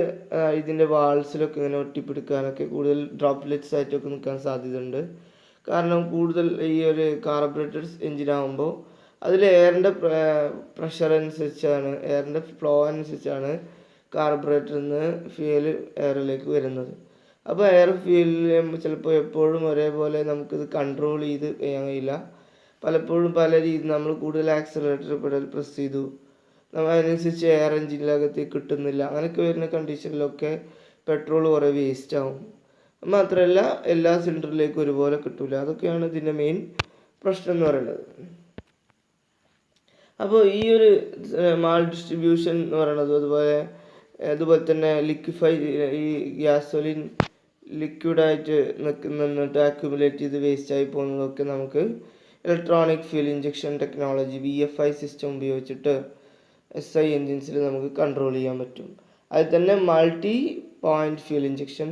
ഇതിൻ്റെ വാൾസിലൊക്കെ ഇങ്ങനെ ഒട്ടിപ്പിടിക്കാനൊക്കെ കൂടുതൽ ഡ്രോപ്ലെറ്റ്സ് ആയിട്ടൊക്കെ നിൽക്കാൻ സാധ്യതയുണ്ട്. കാരണം കൂടുതൽ ഈ ഒരു കാർബറേറ്റഡ് എൻജിനാകുമ്പോൾ അതിൽ എയറിൻ്റെ പ്രഷർ അനുസരിച്ചാണ്, എയറിൻ്റെ ഫ്ലോ അനുസരിച്ചാണ് കാർബറേറ്ററിൽ നിന്ന് ഫ്യൂൽ എയറിലേക്ക് വരുന്നത്. അപ്പോൾ എയർ ഫ്യൂൽ ചിലപ്പോൾ എപ്പോഴും ഒരേപോലെ നമുക്കിത് കൺട്രോൾ ചെയ്ത് ചെയ്യാൻ കഴിയില്ല. പലപ്പോഴും പല രീതി നമ്മൾ കൂടുതൽ ആക്സിലറേറ്റർ പെഡൽ പ്രസ് ചെയ്തു, അതിനനുസരിച്ച് എയർ എഞ്ചിനിനകത്തേക്ക് കിട്ടുന്നില്ല. അങ്ങനെയൊക്കെ വരുന്ന കണ്ടീഷനിലൊക്കെ പെട്രോൾ കുറേ വേസ്റ്റ് ആവും. മാത്രമല്ല എല്ലാ സിലിണ്ടറിലേക്കും ഒരുപോലെ കിട്ടില്ല. അതൊക്കെയാണ് ഇതിൻ്റെ മെയിൻ പ്രശ്നം എന്ന് പറയുന്നത്. അപ്പോൾ ഈ ഒരു മാൾ ഡിസ്ട്രിബ്യൂഷൻ എന്ന് പറയുന്നത് അതുപോലെ തന്നെ ഈ ഗ്യാസോലിൻ ലിക്വിഡായിട്ട് നിന്നിട്ട് അക്യുമുലേറ്റ് ചെയ്ത് വേസ്റ്റായി പോകുന്നതൊക്കെ നമുക്ക് electronic fuel injection technology VFI system ഉപയോഗിച്ചിട്ട് SI എൻജിൻസിൽ നമുക്ക് കൺട്രോൾ ചെയ്യാൻ പറ്റും. അതിൽ തന്നെ മൾട്ടി പോയിന്റ് ഫ്യൂൽ ഇഞ്ചക്ഷൻ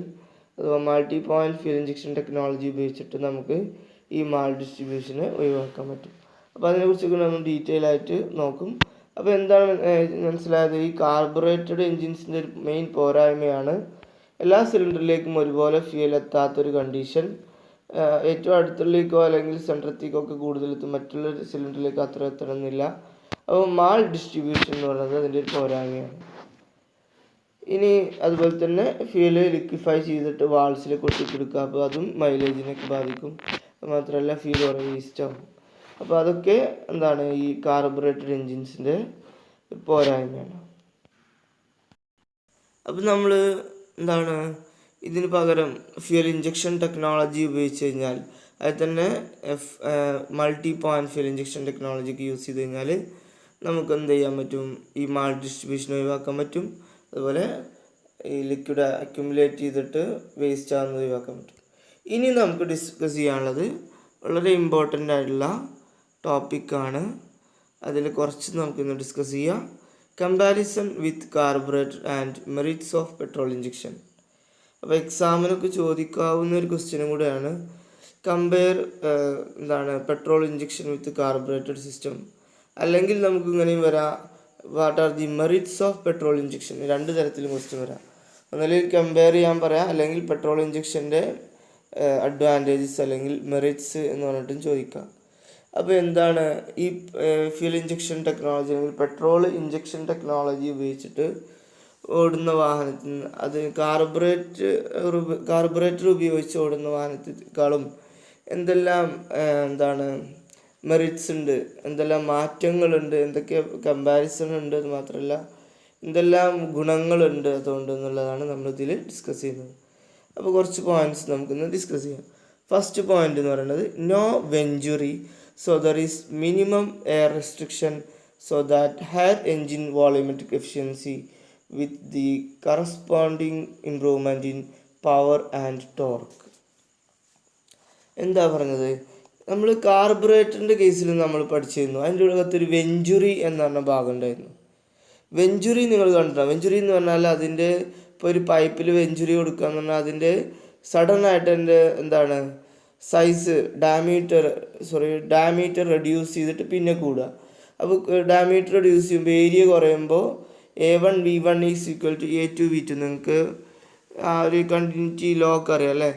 അഥവാ multi point fuel injection technology ഉപയോഗിച്ചിട്ട് നമുക്ക് ഈ മാൽ ഡിസ്ട്രിബ്യൂഷനെ ഒഴിവാക്കാൻ പറ്റും. അപ്പോൾ അതിനെക്കുറിച്ചൊക്കെ നമ്മൾ ഡീറ്റെയിൽ ആയിട്ട് നോക്കും. അപ്പോൾ എന്താണ് മനസ്സിലായത്? ഈ കാർബറേറ്റഡ് എൻജിൻസിൻ്റെ ഒരു മെയിൻ പോരായ്മയാണ് എല്ലാ സിലിണ്ടറിലേക്കും ഒരുപോലെ ഫ്യൂൽ എത്താത്തൊരു കണ്ടീഷൻ. ഏറ്റവും അടുത്തുള്ളിലേക്കോ അല്ലെങ്കിൽ സെൻട്രത്തേക്കോ ഒക്കെ കൂടുതലെത്തും, മറ്റുള്ള സിലിണ്ടറിലേക്ക് അത്ര എത്തണമെന്നില്ല. അപ്പോൾ മാൾ ഡിസ്ട്രിബ്യൂഷൻ എന്ന് പറയുന്നത് അതിൻ്റെ ഒരു പോരായ്മയാണ്. ഇനി അതുപോലെ തന്നെ ഫ്യൂല് ലിക്വിഫൈ ചെയ്തിട്ട് വാൾസിൽ കൊട്ടിക്കൊടുക്കുക, അപ്പോൾ അതും മൈലേജിനൊക്കെ ബാധിക്കും. മാത്രമല്ല ഫ്യൂൽ കുറേ വേസ്റ്റ് ആവും. അപ്പോൾ അതൊക്കെ എന്താണ് ഈ കാർബറേറ്റഡ് എൻജിൻസിൻ്റെ പോരായ്മയാണ്. അപ്പോൾ നമ്മൾ എന്താണ് ഇതിന് പകരം ഫ്യൂൽ ഇഞ്ചക്ഷൻ ടെക്നോളജി ഉപയോഗിച്ച് കഴിഞ്ഞാൽ, അതിൽ തന്നെ മൾട്ടി പോയിന്റ് ഫ്യൂൽ ഇഞ്ചക്ഷൻ ടെക്നോളജിക്ക് യൂസ് ചെയ്ത് കഴിഞ്ഞാൽ നമുക്ക് എന്ത് ചെയ്യാൻ പറ്റും? ഈ മാൾ ഡിസ്ട്രിബ്യൂഷൻ ഒഴിവാക്കാൻ പറ്റും. അതുപോലെ ഈ ലിക്വിഡ് അക്യുമുലേറ്റ് ചെയ്തിട്ട് വേസ്റ്റ് ആകുന്നത് ഒഴിവാക്കാൻ പറ്റും. ഇനി നമുക്ക് ഡിസ്കസ് ചെയ്യാനുള്ളത് വളരെ ഇമ്പോർട്ടൻ്റ് ആയിട്ടുള്ള ടോപ്പിക്കാണ്. അതിൽ കുറച്ച് നമുക്കിന്ന് ഡിസ്കസ് ചെയ്യാം. Comparison with carburettor and merits of petrol injection. അപ്പോൾ എക്സാമിനൊക്കെ ചോദിക്കാവുന്ന ഒരു ക്വസ്റ്റ്യനും കൂടെയാണ്. കമ്പയർ പെട്രോൾ ഇഞ്ചക്ഷൻ വിത്ത് കാർബറേറ്റഡ് സിസ്റ്റം. അല്ലെങ്കിൽ നമുക്ക് ഇങ്ങനെയും വരാം, what are the merits of petrol injection. രണ്ട് തരത്തിലും ക്വസ്റ്റ്യൻ വരാം. ഒന്നുകിൽ കമ്പയർ ചെയ്യാൻ പറയാം, അല്ലെങ്കിൽ പെട്രോൾ ഇഞ്ചക്ഷൻ്റെ അഡ്വാൻറ്റേജസ് അല്ലെങ്കിൽ മെറിറ്റ്സ് എന്ന് പറഞ്ഞിട്ടും ചോദിക്കാം. അപ്പോൾ എന്താണ് ഈ ഫ്യൂൽ ഇഞ്ചക്ഷൻ ടെക്നോളജി അല്ലെങ്കിൽ പെട്രോൾ ഇഞ്ചക്ഷൻ ടെക്നോളജി ഉപയോഗിച്ചിട്ട് ഓടുന്ന വാഹനത്തിന് അത് കാർബറേറ്റർ ഉപയോഗിച്ച് ഓടുന്ന വാഹനത്തെക്കാളും എന്തെല്ലാം മെറിറ്റ്സ് ഉണ്ട്, എന്തെല്ലാം മാറ്റങ്ങളുണ്ട്, എന്തൊക്കെ കമ്പാരിസൺ ഉണ്ട്, അത് മാത്രമല്ല എന്തെല്ലാം ഗുണങ്ങളുണ്ട് അതുകൊണ്ട് എന്നുള്ളതാണ് നമ്മളിതിൽ ഡിസ്കസ് ചെയ്യുന്നത്. അപ്പോൾ കുറച്ച് പോയിന്റ്സ് നമുക്കിന്ന് ഡിസ്കസ് ചെയ്യാം. ഫസ്റ്റ് പോയിന്റ് എന്ന് പറയുന്നത് no venturi, so there is minimum air restriction so that higher engine volumetric efficiency with the corresponding improvement in power and torque. എന്താ പറഞ്ഞത്? നമ്മൾ കാർബറേറ്ററിൻ്റെ കേസിൽ നമ്മൾ പഠിച്ചിരുന്നു, അതിൻ്റെ ഉള്ളകത്തൊരു വെഞ്ചുറി എന്ന് പറഞ്ഞ ഭാഗം ഉണ്ടായിരുന്നു. വെഞ്ചുറി നിങ്ങൾ കണ്ടിട്ടുണ്ടോ? വെഞ്ചുറി എന്ന് പറഞ്ഞാൽ അതിൻ്റെ ഇപ്പോൾ ഒരു പൈപ്പിൽ വെഞ്ചുറി കൊടുക്കുക എന്ന് പറഞ്ഞാൽ അതിൻ്റെ സഡനായിട്ട് എൻ്റെ സൈസ് ഡയമീറ്റർ റെഡ്യൂസ് ചെയ്തിട്ട് പിന്നെ കൂടുക. അപ്പോൾ ഡയമീറ്റർ റെഡ്യൂസ് ചെയ്യുമ്പോൾ ഏരിയ കുറയുമ്പോൾ A1 V1 is equal to A2 V2. നിങ്ങൾക്ക് ആ ഒരു കണ്ടിന്യൂറ്റി ലോ ഒക്കെ അറിയാം അല്ലേ?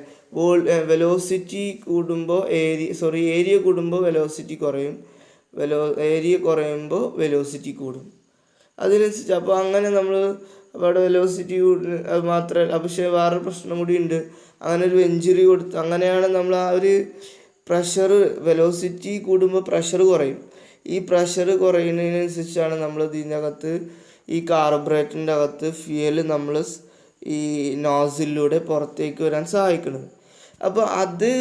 വെലോസിറ്റി കൂടുമ്പോൾ ഏരിയ കൂടുമ്പോൾ വെലോസിറ്റി കുറയും, ഏരിയ കുറയുമ്പോൾ വെലോസിറ്റി കൂടും. അതിനനുസരിച്ച് അപ്പോൾ അങ്ങനെ നമ്മൾ അവിടെ വെലോസിറ്റി അത് മാത്രമല്ല, പക്ഷേ വേറൊരു പ്രശ്നം കൂടി ഉണ്ട്. അങ്ങനെ ഒരു വെഞ്ചുറി കൊടുത്ത് അങ്ങനെയാണ് നമ്മൾ ആ ഒരു പ്രഷർ, വെലോസിറ്റി കൂടുമ്പോൾ പ്രഷർ കുറയും. ഈ പ്രഷർ കുറയുന്നതിനനുസരിച്ചാണ് നമ്മൾ ഇതിനകത്ത് ഈ കാർബറേറ്ററിൻ്റെ അകത്ത് ഫ്യൂവൽ നമ്മൾ ഈ നോസിലൂടെ പുറത്തേക്ക് വരാൻ സഹായിക്കുന്നത്. അപ്പോൾ അത്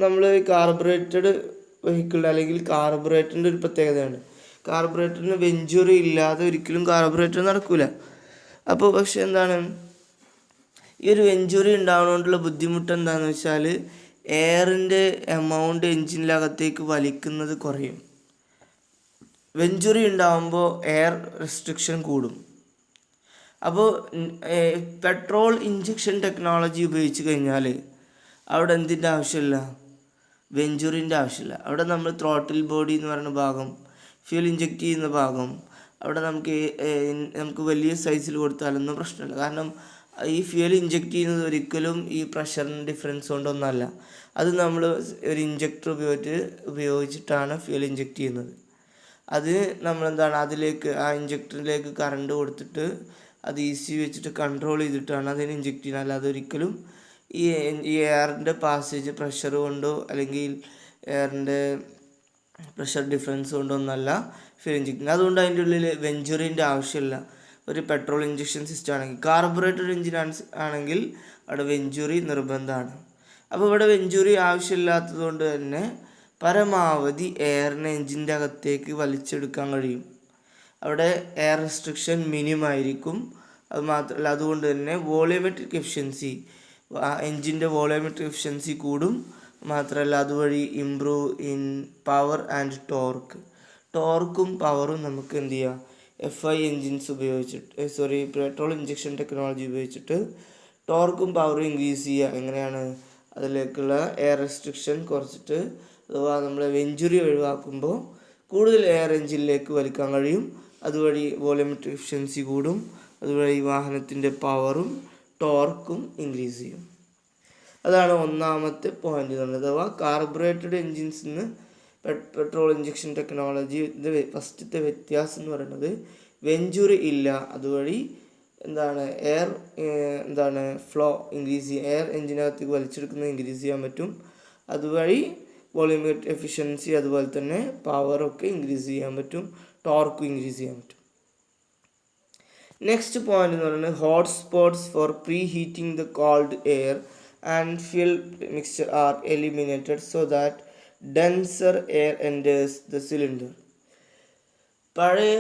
നമ്മൾ കാർബറേറ്റഡ് വെഹിക്കിൾ അല്ലെങ്കിൽ കാർബറേറ്ററിൻ്റെ ഒരു പ്രത്യേകതയാണ്. കാർബറേറ്ററിന് വെഞ്ചുറി ഇല്ലാതെ ഒരിക്കലും കാർബറേറ്റർ നടക്കില്ല. അപ്പോൾ പക്ഷെ ഈ ഒരു വെഞ്ചുറി ഉണ്ടാകുന്നതുകൊണ്ടുള്ള ബുദ്ധിമുട്ട് എന്താണെന്ന് വെച്ചാൽ എയറിൻ്റെ എമൗണ്ട് എൻജിനിലകത്തേക്ക് വലിക്കുന്നത് കുറയും. വെഞ്ചുറി ഉണ്ടാകുമ്പോൾ എയർ റെസ്ട്രിക്ഷൻ കൂടും. അപ്പോൾ പെട്രോൾ ഇഞ്ചക്ഷൻ ടെക്നോളജി ഉപയോഗിച്ച് കഴിഞ്ഞാൽ അവിടെ എന്തിൻ്റെ ആവശ്യമില്ല? വെഞ്ചുറിൻ്റെ ആവശ്യമില്ല. അവിടെ നമ്മൾ ത്രോട്ടിൽ ബോഡി എന്ന് പറയുന്ന ഭാഗം, ഫ്യൂൽ ഇഞ്ചക്റ്റ് ചെയ്യുന്ന ഭാഗം, അവിടെ നമുക്ക് വലിയ സൈസിൽ കൊടുത്താലൊന്നും പ്രശ്നമില്ല. കാരണം ഈ ഫ്യൂൽ ഇഞ്ചക്റ്റ് ചെയ്യുന്നത് ഒരിക്കലും ഈ പ്രഷറിന് ഡിഫറൻസ് കൊണ്ടൊന്നല്ല. അത് നമ്മൾ ഒരു ഇഞ്ചക്ടർ ഉപയോഗിച്ചിട്ടാണ് ഫ്യൂൽ ഇഞ്ചക്റ്റ് ചെയ്യുന്നത്. അത് അതിലേക്ക് ആ ഇഞ്ചക്ടറിലേക്ക് കറണ്ട് കൊടുത്തിട്ട് അത് ഈസി വെച്ചിട്ട് കൺട്രോൾ ചെയ്തിട്ടാണ് അതിന് ഇഞ്ചക്റ്റ് ചെയ്യുന്നത്. അല്ലാതെ ഒരിക്കലും ഈ എയറിൻ്റെ പാസേജ് പ്രഷർ കൊണ്ടോ അല്ലെങ്കിൽ എയറിൻ്റെ പ്രഷർ ഡിഫറൻസ് കൊണ്ടൊന്നല്ല ഫ്യൂൽ ഇഞ്ചക്ഷൻ. അതുകൊണ്ട് അതിൻ്റെ ഉള്ളിൽ വെഞ്ചുറിൻ്റെ ആവശ്യമില്ല. ഒരു പെട്രോൾ ഇഞ്ചക്ഷൻ സിസ്റ്റം ആണെങ്കിൽ, കാർബറേറ്റഡ് എഞ്ചിൻ ആണെങ്കിൽ അവിടെ വെഞ്ചുറി നിർബന്ധമാണ്. അപ്പോൾ ഇവിടെ വെഞ്ചുറി ആവശ്യമില്ലാത്തത് കൊണ്ട് തന്നെ പരമാവധി എയറിനെ എഞ്ചിൻ്റെ അകത്തേക്ക് വലിച്ചെടുക്കാൻ കഴിയും. അവിടെ എയർ റെസ്ട്രിക്ഷൻ മിനിമം ആയിരിക്കും. അത് മാത്രമല്ല, അതുകൊണ്ട് തന്നെ വോളിയോമെട്രിക് എഫിഷ്യൻസി, എഞ്ചിൻ്റെ വോളിയോമെട്രിക് എഫിഷ്യൻസി കൂടും. മാത്രമല്ല അതുവഴി ഇംപ്രൂവ് ഇൻ പവർ ആൻഡ് ടോർക്കും പവറും നമുക്ക് എന്ത് ചെയ്യാം, FI എൻജിൻസ് ഉപയോഗിച്ചിട്ട് പെട്രോൾ ഇഞ്ചക്ഷൻ ടെക്നോളജി ഉപയോഗിച്ചിട്ട് ടോർക്കും പവറും ഇൻക്രീസ് ചെയ്യുക. എങ്ങനെയാണ്? അതിലേക്കുള്ള എയർ റെസ്ട്രിക്ഷൻ കുറച്ചിട്ട്, അഥവാ നമ്മൾ വെഞ്ചുറി ഒഴിവാക്കുമ്പോൾ കൂടുതൽ എയർ എൻജിനിലേക്ക് വലിക്കാൻ കഴിയും. അതുവഴി വോളിയമെട്രിക് എഫിഷ്യൻസി കൂടും. അതുവഴി വാഹനത്തിൻ്റെ പവറും ടോർക്കും ഇൻക്രീസ് ചെയ്യും. അതാണ് ഒന്നാമത്തെ പോയിന്റ് എന്ന് പറയുന്നത്. അഥവാ കാർബറേറ്റഡ് എൻജിൻസിൽ നിന്ന് പെട്രോൾ ഇഞ്ചക്ഷൻ ടെക്നോളജി ഫസ്റ്റത്തെ വ്യത്യാസം എന്ന് പറയുന്നത് വെഞ്ചുറി ഇല്ല. അതുവഴി എയർ ഫ്ലോ ഇൻക്രീസ് ചെയ്യാൻ, എയർ എൻജിനകത്തേക്ക് വലിച്ചെടുക്കുന്നത് ഇൻക്രീസ് ചെയ്യാൻ പറ്റും. അതുവഴി വോളിയമെട്രിക് എഫിഷ്യൻസി അതുപോലെ തന്നെ പവറൊക്കെ ഇൻക്രീസ് ചെയ്യാൻ പറ്റും, ടോർക്കും ഇൻക്രീസ് ചെയ്യാൻ പറ്റും. നെക്സ്റ്റ് പോയിന്റ് എന്ന് പറയുന്നത് hot spots for pre heating the cold air and fuel mixture are eliminated so that denser air enters the cylinder. പഴയ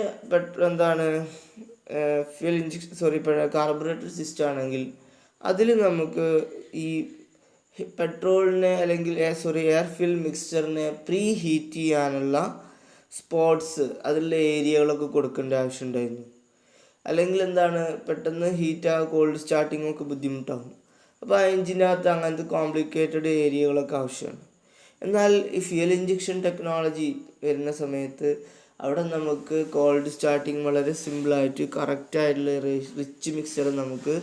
ഫ്യൂൽ ഇഞ്ചക്ഷൻ പഴയ കാർബറേറ്റർ സിസ്റ്റം ആണെങ്കിൽ അതിൽ നമുക്ക് ഈ പെട്രോളിനെ അല്ലെങ്കിൽ എയർ ഫ്യൂൽ മിക്സ്ചറിനെ പ്രീ ഹീറ്റ് ചെയ്യാനുള്ള സ്പോട്സ്, അതിലുള്ള ഏരിയകളൊക്കെ കൊടുക്കേണ്ട ആവശ്യമുണ്ടായിരുന്നു. അല്ലെങ്കിൽ പെട്ടെന്ന് കോൾഡ് സ്റ്റാർട്ടിങ് ഒക്കെ ബുദ്ധിമുട്ടാകും. അപ്പോൾ ആ എഞ്ചിനകത്ത് അങ്ങനത്തെ കോംപ്ലിക്കേറ്റഡ് ഏരിയകളൊക്കെ ആവശ്യമാണ്. എന്നാൽ ഈ ഫ്യൂൽ ഇഞ്ചക്ഷൻ ടെക്നോളജി വരുന്ന സമയത്ത് അവിടെ നമുക്ക് കോൾഡ് സ്റ്റാർട്ടിങ് വളരെ സിമ്പിളായിട്ട് കറക്റ്റായിട്ടുള്ള റിച്ച് മിക്സ്ചർ നമുക്ക്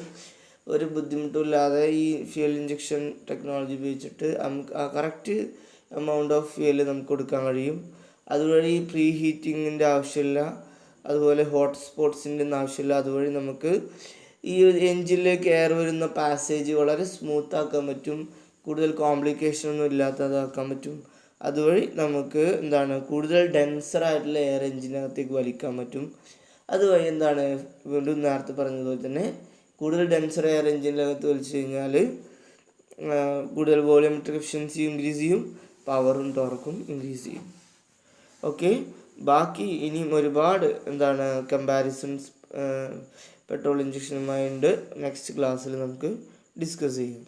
ഒരു ബുദ്ധിമുട്ടില്ലാതെ ഈ ഫ്യൂൽ ഇഞ്ചക്ഷൻ ടെക്നോളജി ഉപയോഗിച്ചിട്ട് നമുക്ക് ആ കറക്റ്റ് എമൗണ്ട് ഓഫ് ഫ്യൂൽ നമുക്ക് കൊടുക്കാൻ കഴിയും. അതുവഴി പ്രീ ഹീറ്റിങ്ങിൻ്റെ ആവശ്യമില്ല, അതുപോലെ ഹോട്ട് സ്പോട്ട്സിൻ്റെ ഒന്നും ആവശ്യമില്ല. അതുവഴി നമുക്ക് ഈ എൻജിനിലേക്ക് എയർ വരുന്ന പാസേജ് വളരെ സ്മൂത്താക്കാൻ പറ്റും, കൂടുതൽ കോംപ്ലിക്കേഷനൊന്നും ഇല്ലാത്തതാക്കാൻ പറ്റും. അതുവഴി നമുക്ക് കൂടുതൽ ഡെൻസറായിട്ടുള്ള എയർ എൻജിനകത്തേക്ക് വലിക്കാൻ പറ്റും. അതുവഴി വീണ്ടും നേരത്തെ പറഞ്ഞതുപോലെ തന്നെ കൂടുതൽ ഡെൻസർ എയർ എൻജിനകത്ത് വലിച്ചു കഴിഞ്ഞാൽ കൂടുതൽ വോളിയമെട്രിക് എഫിഷ്യൻസി ഇൻക്രീസ് ചെയ്യും, പവറും ടോർക്കും ഇൻക്രീസ് ചെയ്യും. ഓക്കെ, ബാക്കി ഇനിയും ഒരുപാട് കമ്പാരിസൺസ് പെട്രോൾ ഇഞ്ചക്ഷനുമായിട്ട് നെക്സ്റ്റ് ക്ലാസ്സിൽ നമുക്ക് ഡിസ്കസ് ചെയ്യാം.